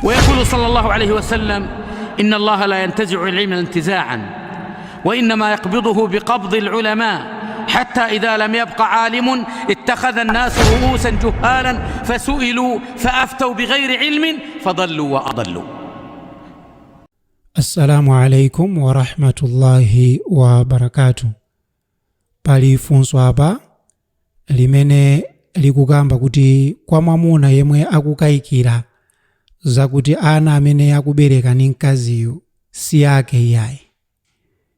ويقول صلى الله عليه وسلم: إن الله لا ينتزع العلم انتزاعا، وإنما يقبضه بقبض العلماء، حتى إذا لم يبق عالم اتخذ الناس رؤوسا جهالا فسئلوا فأفتوا بغير علم فضلوا وأضلوا. Assalamu alaikum wa rahmatullahi wa barakatuh. Pali funso apa limene likugamba kuti kwa mwamuna yemwe akukayikira zakuti ana amene akubereka ndi mkaziyu si ake iyayi,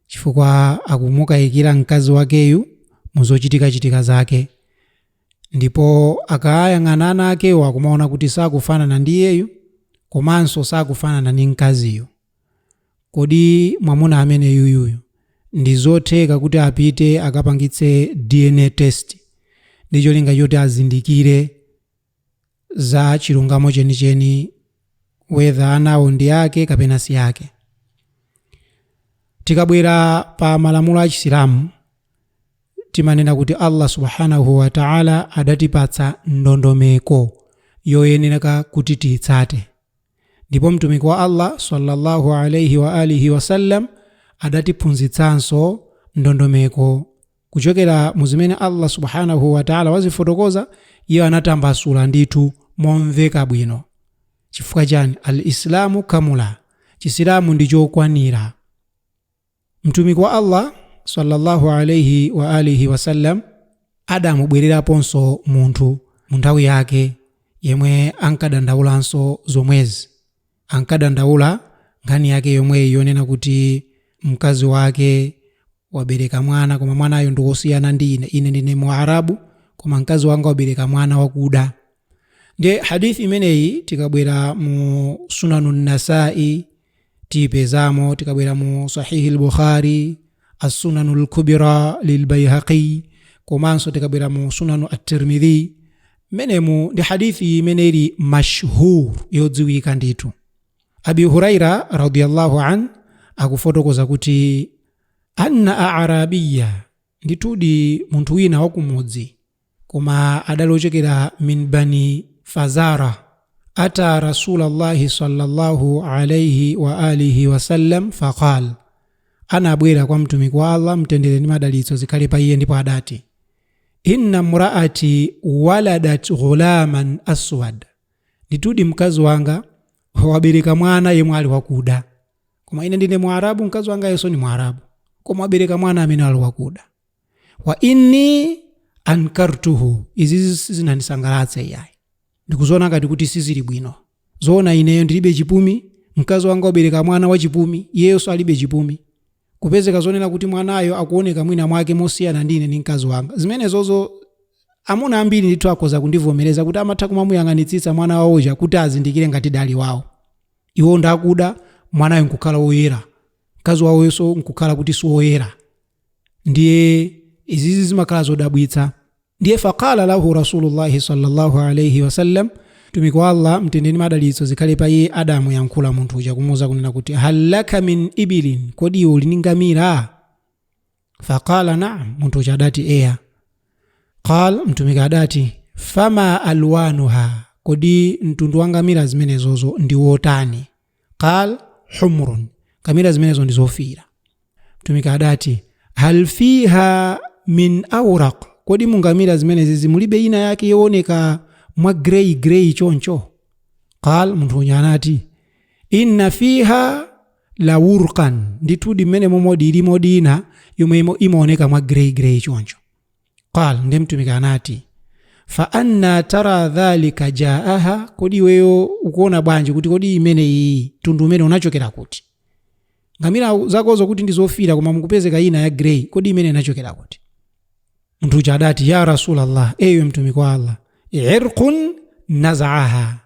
chifukwa akumukayikira mkazi wakeyu muzochitika zake, ndipo akayang'ana ana akewo akumaona kuti sakufanana ndi iyeyu komanso sakufanana ndi mkaziyu. Kodi mwamuna amene yuyuyu ndi zotheka kuti apite akapangitse DNA test ndi cholinga choti azindikire za chilungamo chenicheni whether anawo ndi ake kapena si ake? Tikabwera pa malamulo a Chisilamu timanena kuti Allah subhanahu wa ta'ala adatipatsa ndondomeko yoyenera kuti tiyitsate, ndipo mtumiki wa Allah sallallahu alayhi wa alihi wasallam adatiphunzitsanso ndondomeko kuchokera muzimene Allah subhanahu wa ta'ala wazifotokoza. Iye anatambasula ndithu momveka bwino. Chifukwa chani? Al-Islamu kamula, Chisilamu ndi chokwanira. Mtumiki wa Allah sallallahu alayhi wa alihi wasallam adamubwereraponso munthu mu nthawi yake yemwe ankadandaulanso zomwezi. Ankadandaula nkhani yake yomwe yonena kuti mkazi wake wabereka mwana koma mwanayo ndi wosiyana ndi ine ndine Muarabu koma mkazi wanga wabereka mwana wakuda. Ndiye hadithi imeneyi tikabwera mu Sunanun Nasai tipezamo, tikabwera mu Sahihi al-Bukhari, As-Sunanul Kubra lil-Bayhaqi, komanso tikabwera mu Sunanu at-Tirmidhi. Menemu ndi hadithi imeneyi mashhur yodziwika ndithu. Abi Huraira radiyallahu an akufotokoza kuti anna a'rabiyya, nditudi munthu wina wakumudzi koma adalochokera min bani Fazara, ata Rasulallahi sallallahu alayhi wa alihi wasallam faqal, anabwera kwa mtumiki wa Allah mtendere ndi madalitso zikhale pa iye, ndipo adati: inna mraati waladat ghulaman aswad, nditudi mkazi wanga wabereka mwana yemwe ali wakuda. Koma ine ndine Muarabu, mkazi wanga yeso ni Muarabu, koma wabereka mwana amene ali wakuda. Wa inni ankartuhu, izi zinandisangalatsa iyayi, ndikuzoona ngati kuti sizili bwino. Zoona ineyo ndilibe chipumi, mkazi wanga wabereka mwana wa chipumi, iyeso alibe chipumi. Kupezeka zonena kuti mwanayo akuoneka mwina mwake mosiyana ndine ni mkazi wanga. Zimenezozo amuna ambiri ndithu akhoza kundivomereza kuti amatha kumamuyang'anitsitsa mwana wawoja kuti azindikire ngati dali wawo. Iwo ndakuda, mwanayo nkukhala woyera, mkazi wawo yeso nkukhala kuti si woyera. Ndiye izizi zimakhala zodabwitsa. Ndiye faqala lahu Rasulullahi sallallahu alayhi wasallam, mtumiki wa Allah mtendere ndi madalitso zikhale pa iye Adamu yankhula munthu uja kumuwuza kunena kuti hal laka min ibilin, kodi iwe uli ndi ngamira? Faqala na'am, munthu uja adati eya. Qal, mtumiki adati fama alwanuha, kodi mtundu wa ngamira zimenezozo ndi wotani? Qal humrun, ngamira zimenezo ndi zofira. Mtumiki adati hal fiha min awraq, kodi mungamira zimenezi mulibe ina yake yooneka mwa grey choncho? Qal, munthu uja anati inna fiha la wurqan, nditudi mmene momodi ilimo dina yomwe imaoneka mwa grey choncho. Qal, ndi mtumiki anati fa anna tara dhalika jaaha, kodi weyo ukuona bwanji kuti kodi imene iyi tundu umene unachokera kuti? Ngamira zakozo kuti ndi zofira koma mukupezeka ina ya grey, kodi imene inachokera kuti? Munthu uja adati ya Rasulallah, ewe mtumiki wa Allah, irqun nazaaha,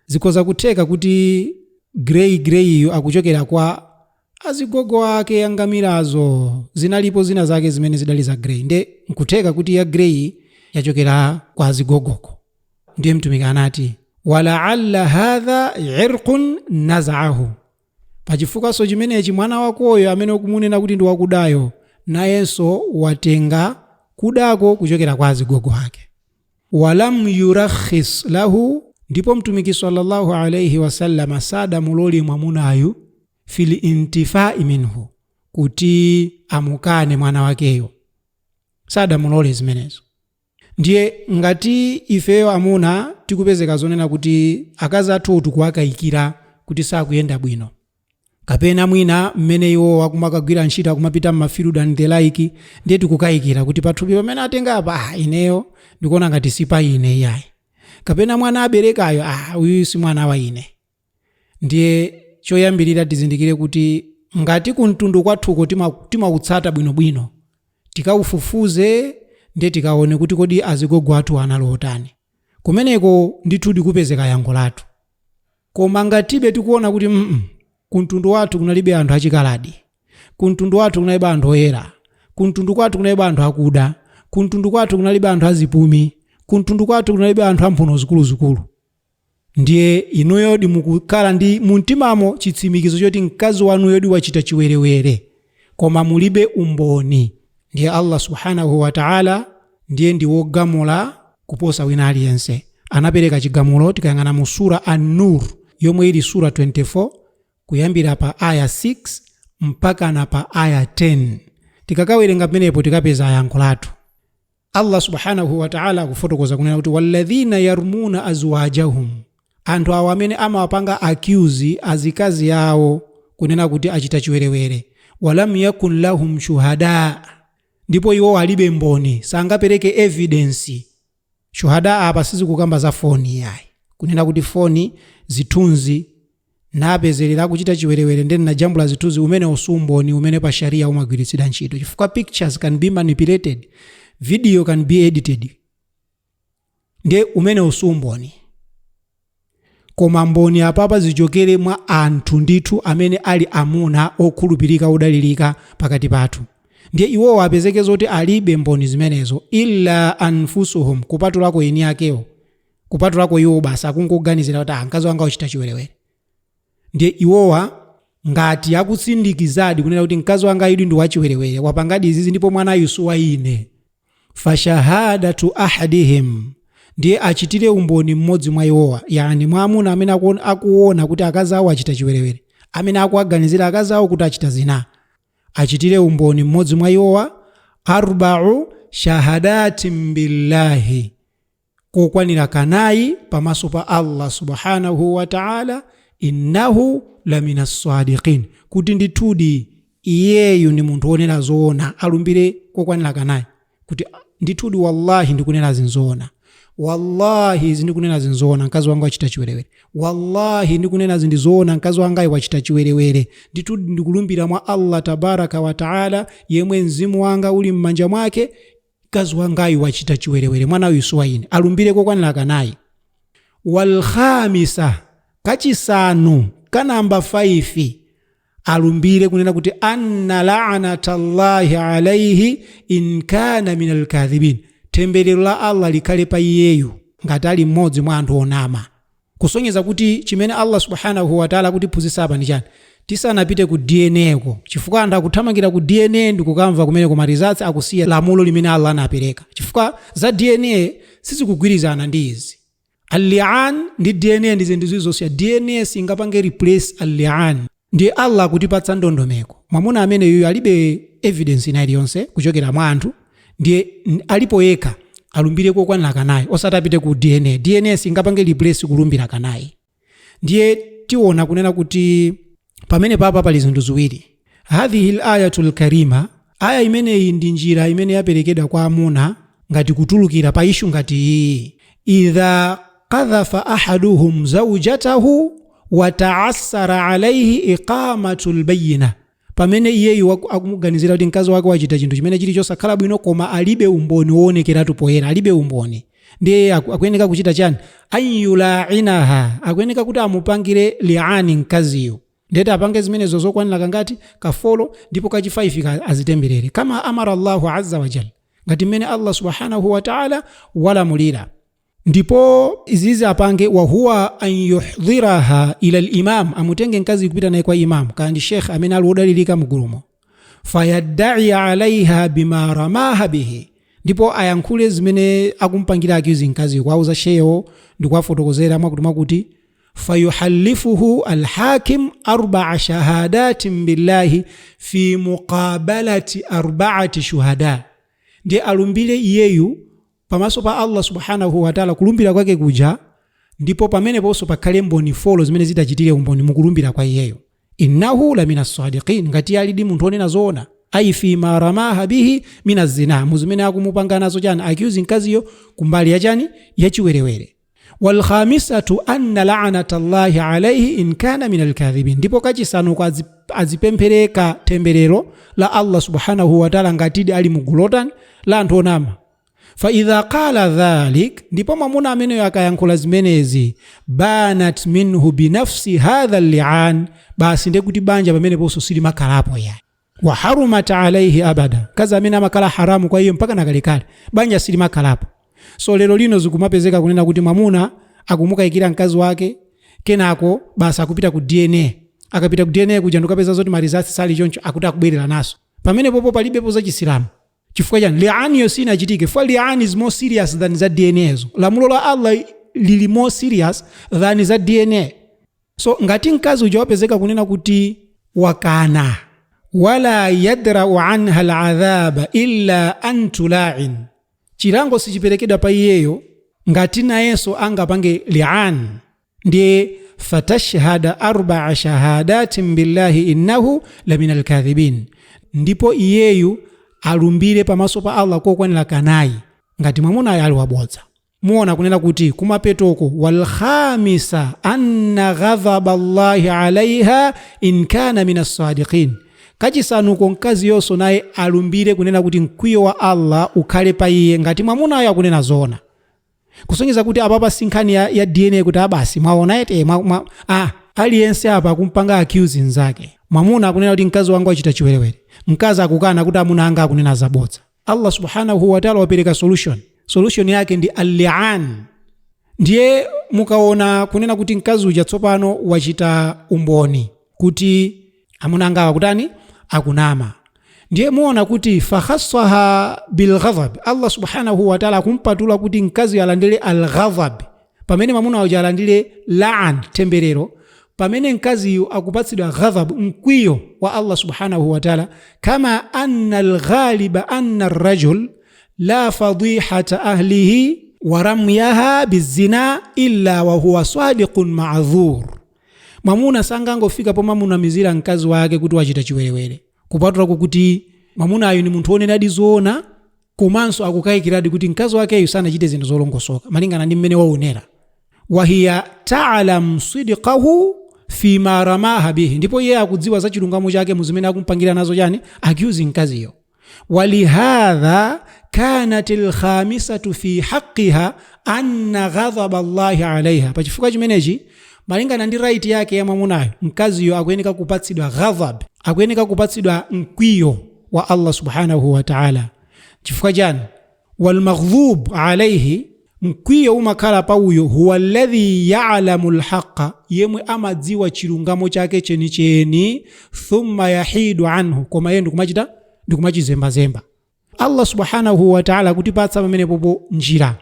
zikoza kutheka kuti grey akuchokera kwa azigogo ake ya ngamirazo. Zinalipo zina zake zimene zidali za grey, nde nkutheka kuti ya grey yachokera kwa azigogoko. Ndiye mtumiki anati walaalla hadha irqun nazaahu, pachifukwaso chimenechi mwana wakoyo amene ukumunena kuti ndi wakudayo nayenso watenga kudako kuchokera kwa azigogo ake. Walam yurakhis lahu ndipo mtumiki sallallahu alayhi wasallam sadamulole mwamunayu fil intifai minhu, kuti amukane mwana wakeyo, sadamulole zimenezo. Ndiye ngati ifeyo amuna tikupezeka zonena kuti akazi athu tikuwakayikira kuti sakuyenda bwino, kapena mwina mmene iwo akumakagwira ntchito akumapita m'mafield and the like, ndiye tikukayikira kuti pathupi pamene atenga apa ineyo ndikuona ngati sipa ine iyayi, kapena mwana aberekayo uyu si mwana wa ine. Ndiye choyambirira tizindikire kuti ngati kumtundu kwathuko timautsata bwinobwino, tikaufufuze ndiye tikaone kuti kodi azigogo athu analotani, kumeneko ndithu tikupezeka yankho lathu. Koma ngatibe tikuona kuti kumtundu wathu kunalibe anthu achikaladi, kumtundu wathu kunalibe anthu oyera, kumtundu kwathu kunalibe anthu akuda, kumtundu kwathu kunalibe anthu azipumi, kumtundu kwathu kunalibe anthu amphuno zikuluzikulu, ndiye inuyo dimukukhala ndi muntimamo chitsimikizo choti mkazi wanuyo di wachita chiwerewere, koma mulibe umboni. Ndiye Allah subhanahu wa ta'ala ndiye ndi wogamula kuposa wina aliyense. Anapereka chigamulo tikayang'ana mu sura An-Nur yomwe ili sura 24 kuyambira pa aya 6 mpaka na pa aya 10. Tikakawerenga pamenepo tikapeza yankho lathu. Allah subhanahu wa ta'ala akufotokoza kunena kuti walladhina yarmuna azwajahum, anthu awo amene amawapanga accuse azikazi yawo kunena kuti achita chiwerewere, walam yakun lahum shuhada, ndipo iwo alibe mboni, sangapereke evidence. Shuhada apa sizikukamba za foni yayi, kunena kuti foni zithunzi napezerera kuchita chiwerewere ndeni na jambula zithunzi umene usumboni umene pa sharia umagwiritsidwa ntchito, chifukwa pictures can be manipulated, video can be edited, ndiye umene usumboni. Koma mboni apapa zichokere mwa anthu ndithu amene ali amuna okhulupirika odalirika pakati pathu. Ndiye iwo apezeke zoti alibe mboni zimenezo illa anfusuhum, kupatulako eni akewo, kupatulako iwo basa akungoganizira kuti mkazi wanga uchita chiwerewere. Ndiye iwowa ngati akutsindikizadi kunena kuti mkazi wanga idi ndi wachiwerewere, wapangadi izizi ndipo mwana yusu wa ine, fashahadatu ahadihim, ndiye achitire umboni mmodzi mwa iwowa, yani mwamuna amene akuona kuti akazi awo achita chiwerewere, amene akuaganizira akazi awo kuti achita zina, achitire umboni mmodzi mwa iwowa, arba'u shahadatin billahi, kokwanira kanayi pamaso pa Allah subhanahu wa ta'ala, innahu lamina sadiqin, kuti ndithudi iyeyu ndi munthu wonena zoona, alumbire kokwanira kanayi kuti ndithudi wallahi ndikunena zinzoona, wallahi zindikunena zinzoona mkazi wanga wachita chiwerewere, wallahi ndikunena zindizoona mkazi wanga wachita chiwerewere, ndithudi ndikulumbira mwa Allah tabaraka wa taala yemwe mzimu wanga uli mmanja mwake, mkazi wanga wachita chiwerewere, mwana yusu wa ine, alumbire kokwanira kanayi. Wal khamisa, kachisanu kanamba 5, alumbire kunena kuti anna la'natallahi alayhi in kana minal kadhibin, temberero la Allah likhale pa iyeyu ngati ali mmodzi mwa anthu onama. Kusonyeza kuti chimene Allah subhanahu wa ta'ala kuti phunzitsa apa ndi chani, tisanapite ku DNA ko, chifukwa anthu akuthamangira ku DNA ndikukamva kumene ku results akusiya lamulo limene Allah anapereka, chifukwa za DNA sizikugwirizana ndi izi. Al-li'an ndi DNA ndi zinthu zizosiya, DNA singapange replace al-li'an. Ndiye Allah kutipatsa ndondomeko, mwamuna amene yuyu alibe evidence ina iliyonse kuchokera mwa anthu, ndiye alipo yekha alumbire kokwanira kanayi, osatapite ku DNA. DNA singapange replace kulumbira kanayi. Ndiye tiona kunena kuti pamene papa pali zinthu ziwiri. Hadhihi al-ayatul karima, aya imeneyi ndi njira imene yaperekedwa kwa amuna ngati kutulukira pa ishu ngati iyi. Idha qadhafa ahaduhum zawjatahu wa ta'assara alayhi iqamatul bayyina, pamene iyeyu akumuganizira kuti mkazi wake wachita chinthu chimene chili chosakhala bwino koma alibe umboni woonekeratu poyera, alibe umboni, ndiye akuyeneka kuchita chani, ayula'inaha, akuyeneka kuti amupangire li'ani mkaziyo, ndiye apange zimenezo zokwanira kangati kafolo, ndipo kachi 5 azitemberere kama amara Allahu azza wa jalla, ngati mmene Allah subhanahu wa ta'ala walamulira. Ndipo izizi apange wa huwa an yuhdhiraha ila al-imam, amutenge mkazi kupita naye kwa imam kandi sheikh amene alodalilika mugulumo, fayadda'i alaiha bima ramaha bihi, ndipo ayankhule zimene akumpangira accusing mkazi kwauza sheyo ndi kwafotokozera mwakuti fayuhallifuhu alhakim 4 shahadatin billahi fi muqabalati 4 shuhada, ndiye alumbire iyeyu pamaso pa Allah subhanahu wa ta'ala kulumbira kwake kuja, ndipo pameneponso pakhale mboni folo zimene zitachitire umboni mukulumbira kwa iyeyo. Innahu la minas sadiqin, ngati alidi munthu onena zoona, ai fi ma ramaha bihi minaz zina, muzimene akumupanga nazo chani accusing mkaziyo kumbali ya chani ya chiwerewere. Wal khamisatu anna la'natallahi alayhi in kana minal kadhibin, ndipo kachisanu azipemphereka temberero la Allah subhanahu wa ta'ala ngatidi ali mugulotani la anthu onama. Fa idha qala dhalik, ndipo mwamuna ameneyo akayankhula zimenezi, banat minhu binafsi hadha al-li'an, basi ndekuti banja pameneponso silimakhalapo yani. Wa harumat alayhi abada, kaza amene amakhala haramu kwa hiyo mpaka nakalekale banja silimakhalapo. So lero lino zikumapezeka kunena kuti mwamuna akumukayikira mkazi wake, kenako basi akupita ku DNA, akapita ku DNA kuja ndikapeza zoti marizasi sali choncho akuti akubwerera naso, pamene popo palibepo za Chisilamu. Chifukwa chani li'ani yo sinachitike, for li'ani is more serious than za DNA zo. Lamulo la Allah lili more serious than za DNA. So ngati mkazi uja wapezeka kunena kuti wakana wala yadra'u anha al'adhaba illa an tula'in, chilango sichiperekedwa pa iyeyo ngati nayenso angapange li'an, ndiye fatashhada 4 shahadatin billahi innahu la minal kadhibin, ndipo iyeyu alumbire pamaso pa Allah kokwanira kanayi ngati mwamuna ali wabodza. Muona kunena kuti kumapetoko wal khamisa anna ghadhaba Allahi alaiha in kana minas sadiqin, kachisanuko mkazi yonso naye alumbire kunena kuti mkwiyo wa Allah ukhale pa iye ngati mwamuna ayo akunena zona. Kusonyeza kuti apapa sinkhani ya DNA kuti abasi mwaona ete aliyense apa akumpanga accusing zake. Mwamuna akunena kuti mkazi wangu achita chiwerewere, mkazi akukana kuti amuna anga akunena zabodza. Allah subhanahu wa ta'ala wapereka solution yake ndi al-li'an. Ndiye mukaona kunena kuti mkazi uja tsopano wachita umboni kuti amuna anga akutani akunama, ndiye muona kuti fakhassaha bil ghadhab, Allah subhanahu wa ta'ala kumpatula kuti mkazi alandire al ghadhab pamene mwamuna uja alandire la'an temberero, pamene mkazi akupatsidwa ghadhab mkwiyo wa Allah subhanahu wa ta'ala, kama anna al-ghaliba anna ar-rajul la fadihata ahlihi wa ramyaha bizina illa wa huwa sadiqun ma'dhur. Mwamuna sangangofika po mwamuna mizira mkazi wake kuti wachita chiwerewere, kupatula kuti mwamuna ayo ni munthu onenadi zoona, komanso akukayikiradi kuti mkazi wake ayo sanachite zinthu zolongosoka malingana ndi mmene waonera. Wa hiya ta'lam sidqahu fi ma ramaha bihi, ndipo yeye akudziwa za chilungamo chake muzimene akumpangira nazo chani accusing mkaziyo. Walihadha kanat al-khamisatu fi haqqiha anna ghadhaba Allahi alaiha, pachifukwa chimenechi malingana ndi right yake ya mwamunayo mkaziyo akuyeneka kupatsidwa ghadhab, akuyeneka kupatsidwa mkwiyo wa Allah subhanahu wa ta'ala. Chifukwa chani wal maghdhub alayhi, mkwiyo umakhala pa uyo huwa alladhi ya'lamu al-haqqa, yemwe amadziwa chilungamo chake chenicheni, thumma yahidu anhu, koma yeye ndikumachita ndikumachizembazemba. Allah subhanahu wa ta'ala kutipatsa pamene popo njira.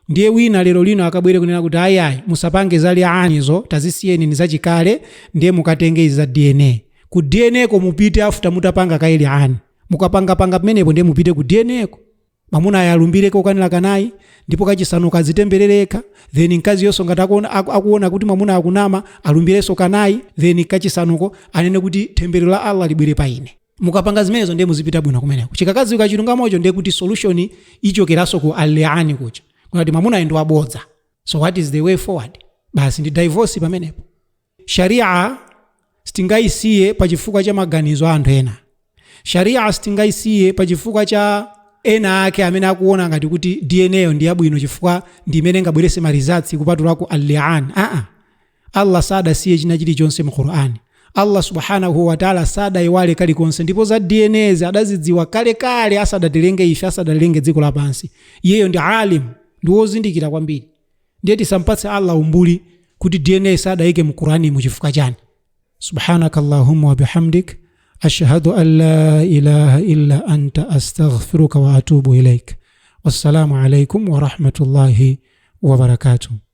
Ndiye wina lero lino akabwere kunena kuti ayayi musapange za li'anizo, tazisiyeni ni zachikale, ndiye mukatenge za DNA. Ku DNA ko mupite after mutapanga kaili li'ani, mukapanga pamenepo ndiye mupite ku DNA ko, mwamuna ayalumbire kokanira kanayi, ndipo kachisanu kazitemberereka, then mkazi yonso ngati akuona kuti mwamuna akunama alumbireso kanayi, then kachisanuko anene kuti temberero la Allah libwere pa ine. Mukapanga zimenezo ndiye muzipita bwino kumeneko. Chikakazi ukachilungamocho ndiye kuti solution ichokeraso ku al-li'ani kucha, kuti mwamuna ndo abodza. So what is the way forward? Basi ndi divorce pamenepo. Sharia stingaisiye pachifukwa cha maganizo a anthu ena. Sharia stingaisiye pachifukwa cha ena ake amene akuona ngati kuti DNA ndi yabwino chifukwa ndi imene ngabwerese marizatsi kupatula ku al-li'an. Allah sada siye china chilichonse mu Qur'ani. Allah subhanahu wa ta'ala sada iwale kalikonse, ndipo za DNA adazidziwa kale asadatilenge ife, asadatilenge dziko lapansi. Iyeyo ndi alim, ndi wozindikira kwambiri. Ndiye tisampatse Allah umbuli kuti DNA sadayike mu Qur'ani mu chifukwa chani. Subhanakallahumma wa bihamdik, ashhadu an la ilaha illa anta astaghfiruka wa atubu ilaik. wassalamu alaikum warahmatullahi wabarakatuh.